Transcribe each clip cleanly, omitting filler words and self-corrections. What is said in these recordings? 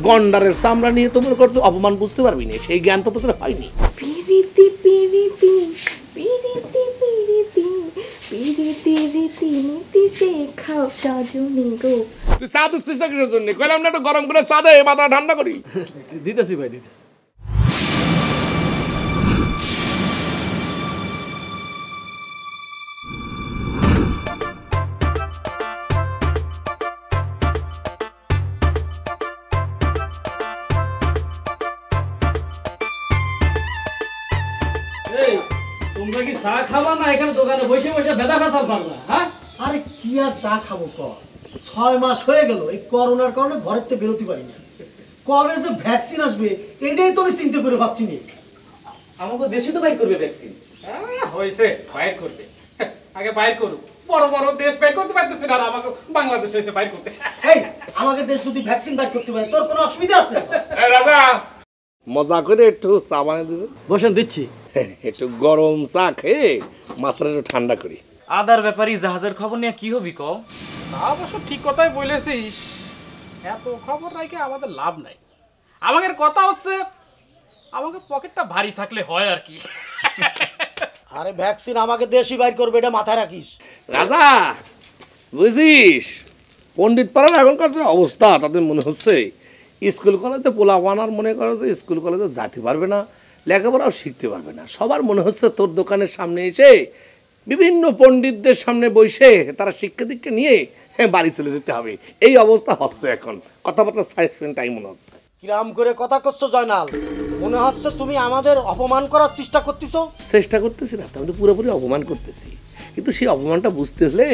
গন্ডারের চামড়া নিয়ে তোমার করতে অপমান বুঝতে পারবি না, সেই জ্ঞান তো তোদের হয়নি। পিরিতি পিরিতি পিরিতি পিরিতি পিরিতি রীতি নীতি শেখাও সজনী গো। তুই চা দিচ্ছিস না কিসের জন্য? কইলাম না একটু গরম করে চা দে, মাথা ঠান্ডা করি। দিতেছি ভাই, দিতেছি। তোমরা কি চা খাবা না এখানে দোকানে বসে বসে বেদা ফেসাল পারলা? হ্যাঁ, আরে কি আর চা খাবো ক, 6 মাস হয়ে গেল এই করোনার কারণে ঘরের থেকে বেরোতে পারি না। কবে যে ভ্যাকসিন আসবে এটাই তো আমি চিন্তা করে পাচ্ছি না। আমাকে দেশে তো বাইর করবে ভ্যাকসিন। হয়েছে বাইর করতে, আগে বাইর করুক। বড় বড় দেশ বাইর করতে পারতেছে না, আর আমাকে বাংলাদেশ হয়েছে বাইর করতে। এই আমাকে দেশ যদি ভ্যাকসিন বাইর করতে পারে তোর কোনো অসুবিধা আছে? রাজা মজা করে একটু চা বানিয়ে দিতে বসেন, দিচ্ছি। একটু গরম চা খেয়ে মাথাটা একটু ঠান্ডা করি। আদার ব্যাপারই জাহাজের খবর নিয়ে কি হবি কও? তা অবশ্য ঠিক কথাই বলেছিস, এত খবর রাখে আমাদের লাভ নাই। আমাদের কথা হচ্ছে আমাকে পকেটটা ভারী থাকলে হয় আর কি। আরে ভ্যাকসিন আমাকে দেশই বাইর করবে, এটা মাথায় রাখিস। রাজা বুঝিস, পণ্ডিত পাড়ার এখনকার যে অবস্থা তাতে মনে হচ্ছে স্কুল কলেজে পোলাপানার মনে করো যে স্কুল কলেজে যেতে পারবে না, লেখাপড়াও শিখতে পারবে না। সবার মনে হচ্ছে তোর দোকানের সামনে এসে বিভিন্ন পণ্ডিতদের সামনে বসে তারা শিক্ষা দীক্ষা নিয়ে বাড়ি চলে যেতে হবে, এই অবস্থা হচ্ছে এখন। কথাবার্তা সাজেশন তাই মনে হচ্ছে। কিরাম করে কথা করছো জয়নাল, মনে হচ্ছে তুমি আমাদের অপমান করার চেষ্টা করতেছো। চেষ্টা করতেছি না, আমি তো পুরোপুরি অপমান করতেছি, কিন্তু সেই অপমানটা বুঝতে হলে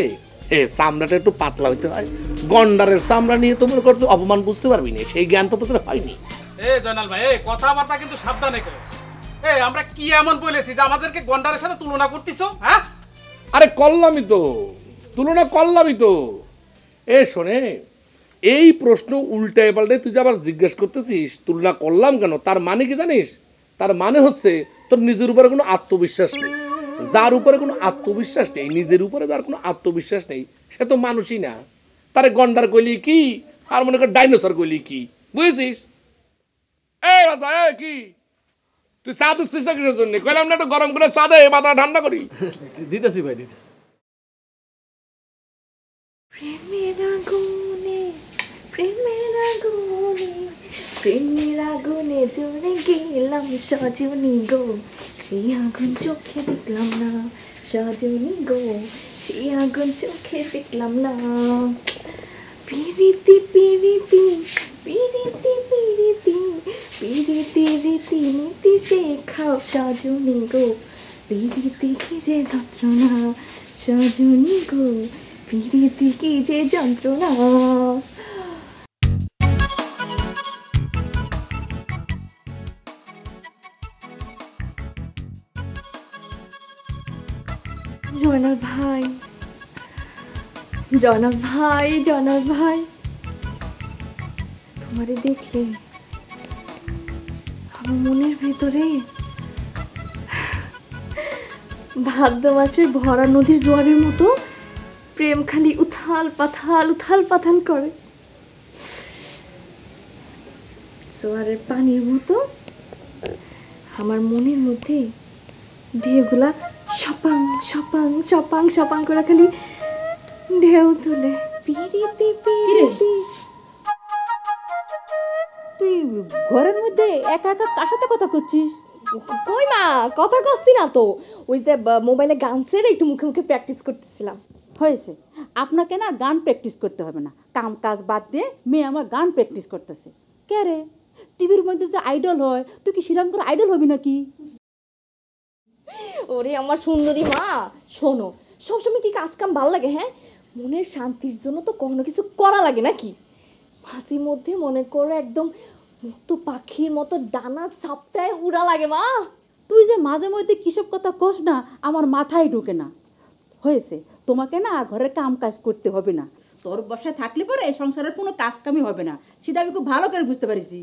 চামড়াটা একটু পাতলা হইতে হয়। গন্ডারের চামড়া নিয়ে তোমার করতে অপমান বুঝতে পারবি না, সেই জ্ঞান তো তোদের হয়নি। জয়নাল ভাই, কথাবার্তা কিন্তু সাবধানে করো। আমরা কি এমন বলেছি যে আমাদেরকে গন্ডারের সাথে তুলনা করতেছো? হ্যাঁ, আরে করলামই তো, তুলনা করলামই তো। শোনে, এই প্রশ্ন উল্টায় পাল্টায় তুই যে আবার জিজ্ঞেস করতেছিস তুলনা করলাম কেন, তার মানে কি জানিস? তার মানে হচ্ছে তোর নিজের উপরে কোনো আত্মবিশ্বাস নেই। যার উপরে কোনো আত্মবিশ্বাস নেই, নিজের উপরে যার কোনো আত্মবিশ্বাস নেই, সে তো মানুষই না। তারে গন্ডার কইলি কি, আর মনে কর ডাইনোসর কইলি কি, বুঝেছিস? রাজা কি তুই চা দিচ্ছিস না কিসের জন্য? কইলাম না একটু গরম করে চা দে, মাথা ঠান্ডা করি। দিতেছি ভাই, দিতেছি। প্রেমের আগুনে প্রেমের আগুনে প্রেমের আগুনে জ্বলে গেলাম সজনী গো, সেই আগুন চোখে দেখলাম না সজনী গো, সেই আগুন চোখে দেখলাম না। পিরিতি পিরিতি পিরিতি পিরিতি পিরিতি রীতি নীতি শেখাও সজনী গো, পিরিতি কি যে যন্ত্রণা সজনী গো, পিরিতি কি যে যন্ত্রণা। জয়নাল ভাই, জয়নাল ভাই, জয়নাল ভাই, তোমারে দেখলে আমার মনের ভেতরে ভাদ্র মাসের ভরা নদীর জোয়ারের মতো প্রেম খালি উথাল পাথাল করে। জোয়ারের পানির মতো আমার মনের মধ্যে ঢেউগুলা সপাং সপাং সপাং সপাং করে খালি ঢেউ তুলে। পিরিতি পিরিতি। তুই ঘরের মধ্যে একা একা কার সাথে কথা করছিস? কই মা, কথা কচ্ছি না তো, ওই যে মোবাইলে গান ছেড়ে একটু মুখে মুখে প্র্যাকটিস করতেছিলাম। হয়েছে, আপনাকে না গান প্র্যাকটিস করতে হবে না, কাম কাজ বাদ দিয়ে মেয়ে আমার গান প্র্যাকটিস করতেছে। কে রে, টিভির মধ্যে যে আইডল হয়, তুই কি শ্রীরাম করে আইডল হবি নাকি? ওরে আমার সুন্দরী মা, শোনো, সবসময় কি কাজ কাম ভালো লাগে? হ্যাঁ, মনের শান্তির জন্য তো কোনো কিছু করা লাগে নাকি? মাঝে মধ্যে মনে করো একদম মুক্ত পাখির মতো ডানা সাপটায় উড়া লাগে মা। তুই যে মাঝে মধ্যে কিসব কথা কস না, আমার মাথায় ঢুকে না। হয়েছে, তোমাকে না ঘরের কাম কাজ করতে হবে না, তোর বাসায় থাকলে পরে সংসারের কোনো কাজ কামই হবে না, সেটা আমি খুব ভালো করে বুঝতে পারিছি।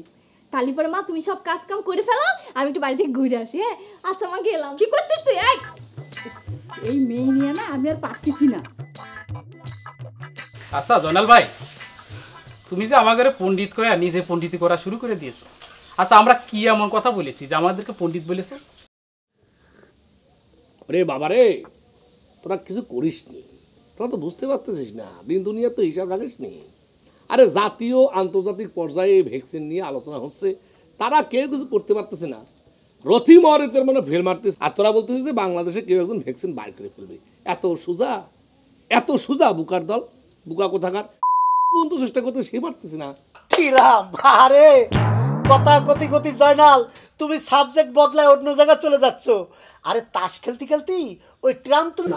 তালি পরে মা তুমি সব কাজ কাম করে ফেলো, আমি একটু বাড়ি থেকে ঘুরে আসি। হ্যাঁ আচ্ছা মা, গেলাম। কি করছিস তুই? এই মেয়ে নিয়ে না আমি আর পারতেছি না। আচ্ছা জয়নাল ভাই, তুমি যে আমাদের পণ্ডিত কয়া নিজে পণ্ডিতি করা শুরু করে দিয়েছো। আচ্ছা আমরা কি এমন কথা বলেছি যে আমাদেরকে পণ্ডিত বলেছো? রে বাবা রে, তোরা কিছু করিস নি, তোরা তো বুঝতে পারতেছিস না, দিন দুনিয়ার তো হিসাব রাখিস নি। আরে জাতীয় আন্তর্জাতিক পর্যায়ে ভ্যাকসিন নিয়ে আলোচনা হচ্ছে, তারা কেউ কিছু করতে পারতেছে না। রথি মহারিতের মানে ফেল মারতেছে, আর তোরা বলতেছিস যে বাংলাদেশে কেউ একজন ভ্যাকসিন বাইর করে ফেলবে। এত সোজা বুকার দল, বুকা কোথাকার বন্ধু চেষ্টা করতে সে পারতেছে না। কিরাম আরে কথা কতি কতি জয়নাল, তুমি সাবজেক্ট বদলায় অন্য জায়গায় চলে যাচ্ছ। আরে তাস খেলতে খেলতেই ওই ট্রাম তুমি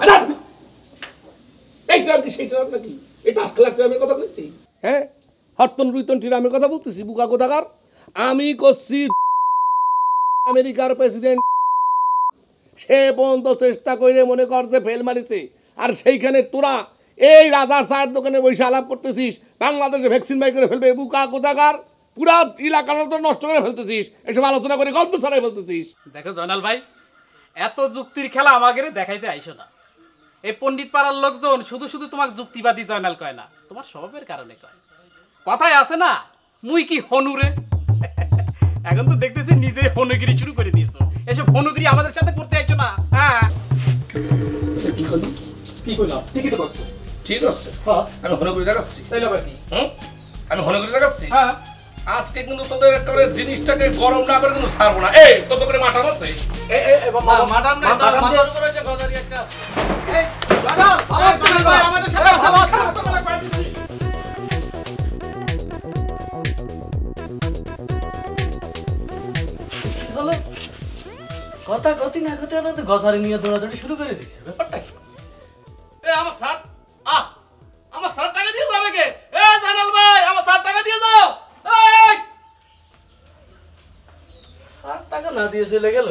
এই ট্রাম কি সেই ট্রাম নাকি? এই তাস খেলার ট্রামের কথা কইছি? হ্যাঁ, হরতন রুইতন ট্রামের কথা বলতেছি, বুকা কোথাকার। আমি করছি আমেরিকার প্রেসিডেন্ট, সে পর্যন্ত চেষ্টা করে মনে কর যে ফেল মারিছে, আর সেইখানে তোরা এই রাজার চায়ের দোকানে বসে আলাপ করতেছিস বাংলাদেশে ভ্যাকসিন বাই করে ফেলবে। বুকা কোথাকার, পুরা এলাকাটা তো নষ্ট করে ফেলতেছিস, এসব আলোচনা করে গল্প ছড়াই ফেলতেছিস। দেখো জয়নাল ভাই, এত যুক্তির খেলা আমাদের দেখাইতে আইসো না। এই পণ্ডিত পাড়ার লোকজন শুধু শুধু তোমাকে যুক্তিবাদী জয়নাল কয় না, তোমার স্বভাবের কারণে কয়। কথায় আছে না, মুই কি হনুরে। এখন তো দেখতেছি নিজে হনুগিরি শুরু করে দিয়েছো। এসব হনুগিরি আমাদের সাথে করতে আইছো না। হ্যাঁ কি কইলাম, ঠিকই তো করছো। ঠিক আছে, আমি হনুগিরি দেখাচ্ছি। তাইলে বাকি আমি হনুগিরি দেখাচ্ছি। হ্যাঁ আজকে কিন্তু তোদের একেবারে জিনিসটাকে গরম না করে কিন্তু ছাড়বো না। এই কত করে মাথা আছে? মাডাম না, মাথার উপরে যে গজারি একটা আমাদের সাথে কথা গতি না গতি তো গসারি নিয়ে দৌড়াদৌড়ি শুরু করে দিছে। ব্যাপারটা কি? আমার স্যার আমার স্যার টাকা দিয়ে যাবে কে? জানাল ভাই, আমার স্যার টাকা দিয়ে যাও। স্যার টাকা না দিয়ে চলে গেল।